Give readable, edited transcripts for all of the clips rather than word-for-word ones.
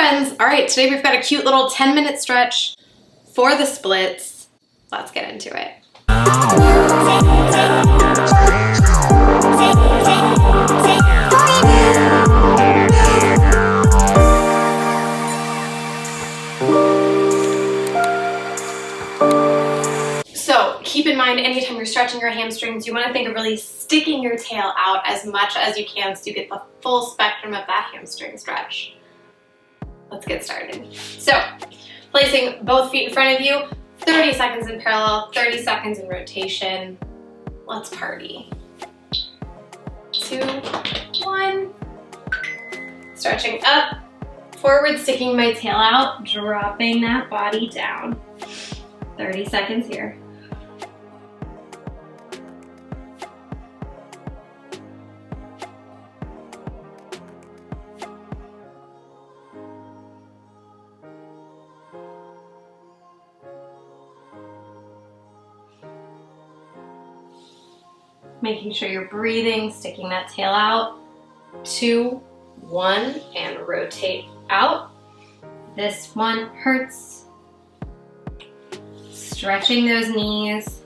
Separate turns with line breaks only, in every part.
friends. All right, today we've got a cute little 10-minute stretch for the splits. Let's get into it. So keep in mind, anytime you're stretching your hamstrings, you want to think of really sticking your tail out as much as you can so you get the full spectrum of that hamstring stretch. Let's get started. So, placing both feet in front of you, 30 seconds in parallel, 30 seconds in rotation. Let's party. 2, 1. Stretching up, forward, sticking my tail out, dropping that body down. 30 seconds here. Making sure you're breathing, sticking that tail out. 2, 1, and rotate out. This one hurts. Stretching those knees,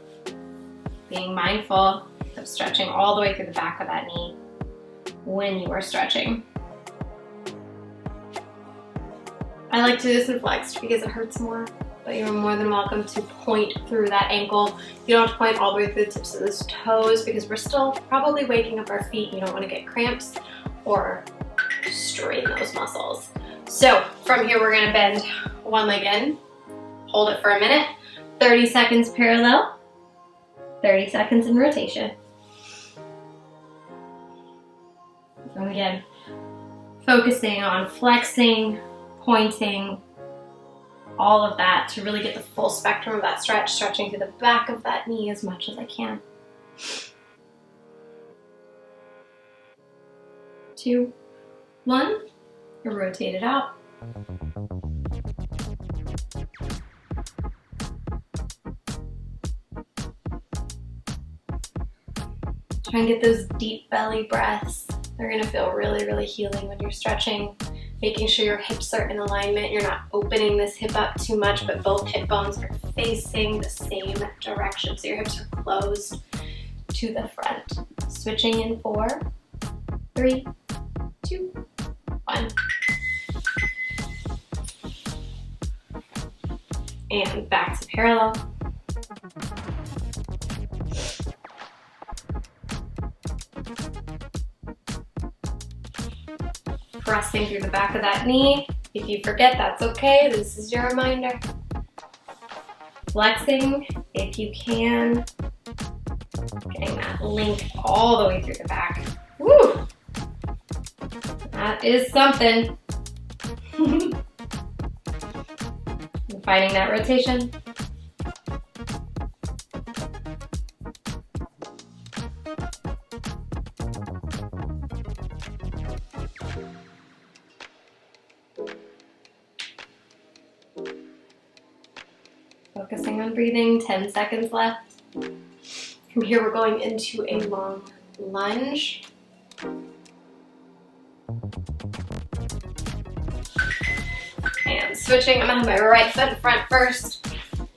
being mindful of stretching all the way through the back of that knee when you are stretching. I like to do this in flexed because it hurts more, but you're more than welcome to point through that ankle. You don't have to point all the way through the tips of those toes because we're still probably waking up our feet. You don't want to get cramps or strain those muscles. So from here, we're gonna bend one leg in, hold it for a minute, 30 seconds parallel, 30 seconds in rotation. And again, focusing on flexing, pointing, all of that to really get the full spectrum of that stretch, stretching through the back of that knee as much as I can. 2, 1, rotate it out. Try and get those deep belly breaths. They're gonna feel really, really healing when you're stretching. Making sure your hips are in alignment. You're not opening this hip up too much, but both hip bones are facing the same direction. So your hips are closed to the front. Switching in 4, 3, 2, 1. And back to parallel. Pressing through the back of that knee. If you forget, that's okay. This is your reminder. Flexing if you can. Getting that link all the way through the back. Woo! That is something. Finding that rotation. Focusing on breathing, 10 seconds left. From here, we're going into a long lunge. And switching, I'm gonna have my right foot in front first,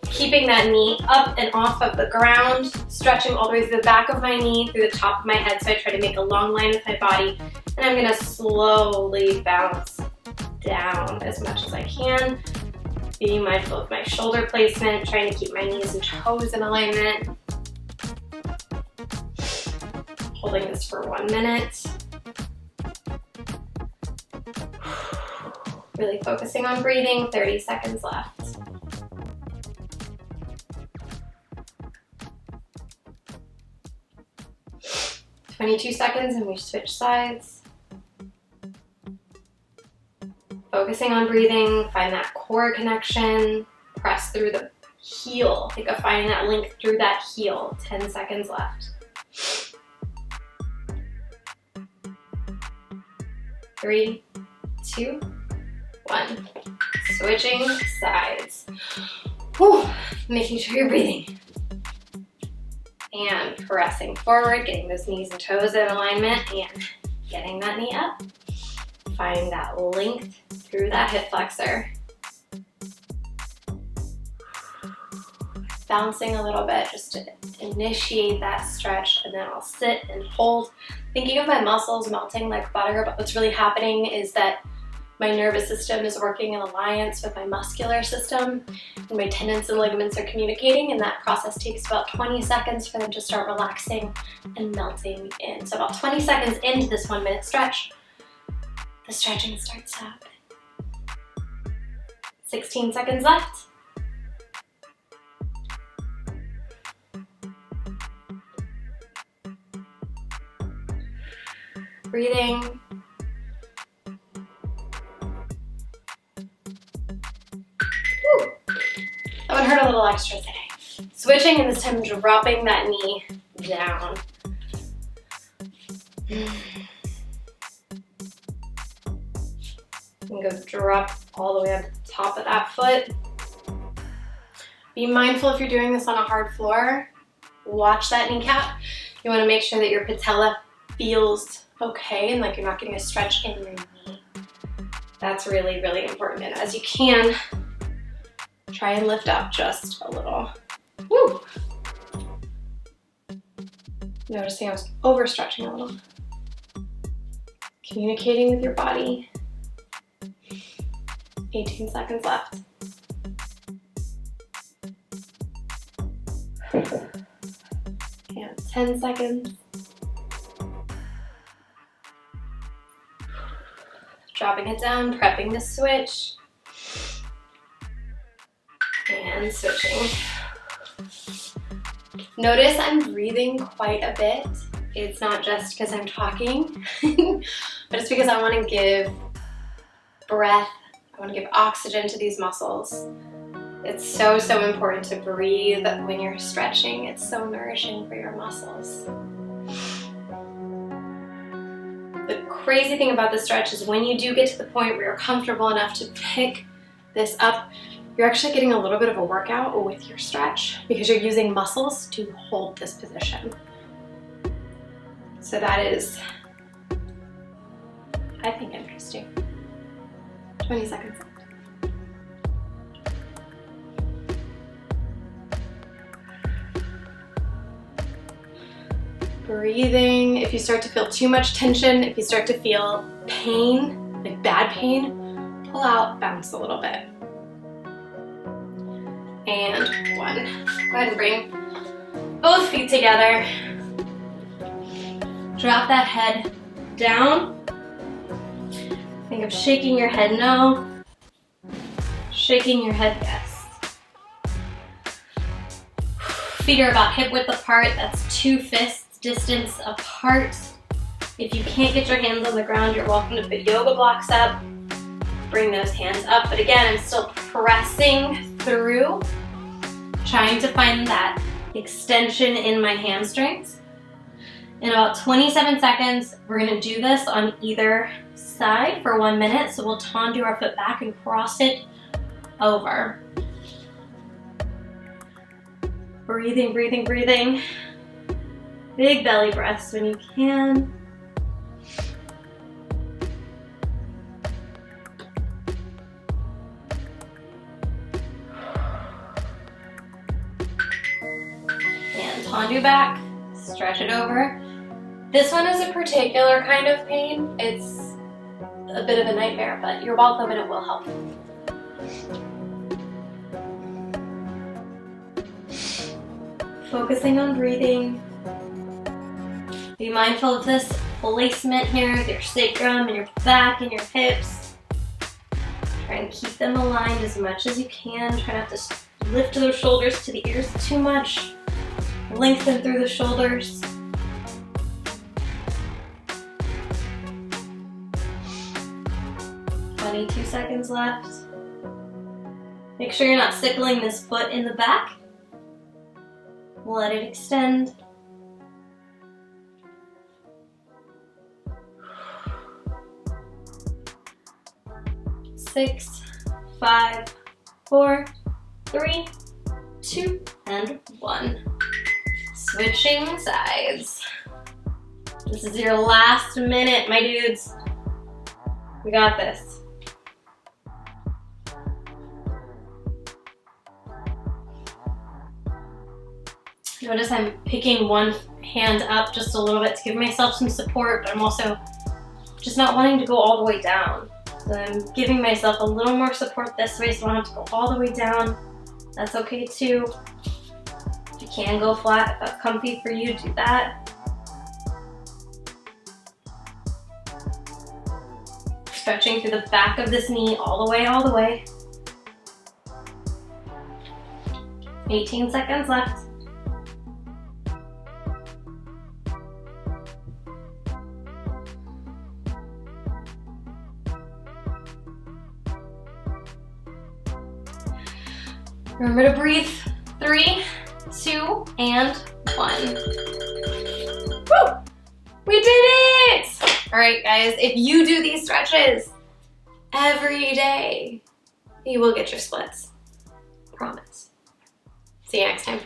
keeping that knee up and off of the ground, stretching all the way through the back of my knee, through the top of my head, so I try to make a long line with my body, and I'm gonna slowly bounce down as much as I can. Being mindful of my shoulder placement, trying to keep my knees and toes in alignment. Holding this for 1 minute. Really focusing on breathing, 30 seconds left. "22 seconds and we switch sides. Focusing on breathing, find that core connection, press through the heel. Think of finding that link through that heel. 10 seconds left. 3, 2, 1. Switching sides. Whew. Making sure you're breathing. And pressing forward, getting those knees and toes in alignment, and getting that knee up. Find that length through that hip flexor. Bouncing a little bit just to initiate that stretch, and then I'll sit and hold. Thinking of my muscles melting like butter, but what's really happening is that my nervous system is working in alliance with my muscular system, and my tendons and ligaments are communicating, and that process takes about 20 seconds for them to start relaxing and melting in. So about 20 seconds into this 1 minute stretch, the stretching starts to happen. 16 seconds left. Breathing. Woo. That one hurt a little extra today. Switching, and this time dropping that knee down. And go drop all the way up to the top of that foot. Be mindful if you're doing this on a hard floor. Watch that kneecap. You want to make sure that your patella feels okay and like you're not getting a stretch in your knee. That's really, really important. And as you can, try and lift up just a little. Woo! Noticing I was overstretching a little. Communicating with your body. 18 seconds left. And 10 seconds. Dropping it down, prepping to switch. And switching. Notice I'm breathing quite a bit. It's not just because I'm talking, but it's because I want to give breath, I want to give oxygen to these muscles. It's so, so important to breathe when you're stretching. It's so nourishing for your muscles. The crazy thing about this stretch is when you do get to the point where you're comfortable enough to pick this up, you're actually getting a little bit of a workout with your stretch because you're using muscles to hold this position. So that is, I think, interesting. 20 seconds left. Breathing. If you start to feel too much tension, if you start to feel pain, like bad pain, pull out, bounce a little bit. And 1. Go ahead and bring both feet together. Drop that head down. Think of shaking your head no, shaking your head yes. Feet are about hip width apart. That's 2 fists distance apart. If you can't get your hands on the ground, you're welcome to put yoga blocks up. Bring those hands up, but again, I'm still pressing through, trying to find that extension in my hamstrings. In about 27 seconds, we're gonna do this on either side for 1 minute. So we'll tendu our foot back and cross it over. Breathing, breathing, breathing. Big belly breaths when you can. And tendu back, stretch it over. This one is a particular kind of pain. It's a bit of a nightmare, but you're welcome and it will help. Focusing on breathing. Be mindful of this placement here with your sacrum and your back and your hips. Try and keep them aligned as much as you can. Try not to lift those shoulders to the ears too much. Lengthen through the shoulders. Two seconds left. Make sure you're not sickling this foot in the back. Let it extend. 6, 5, 4, 3, 2, and 1. Switching sides. This is your last minute, my dudes. We got this.
Notice I'm picking one hand up just a little bit to give myself some support, but I'm also just not wanting to go all the way down. So I'm giving myself a little more support this way so I don't have to go all the way down. That's okay too. If you can go flat, if that's comfy for you, do that. Stretching through the back of this knee all the way, all the way. 18 seconds left. Remember to breathe. 3, 2, and 1. Woo! We did it! All right, guys, if you do these stretches every day, you will get your splits. Promise. See you next time.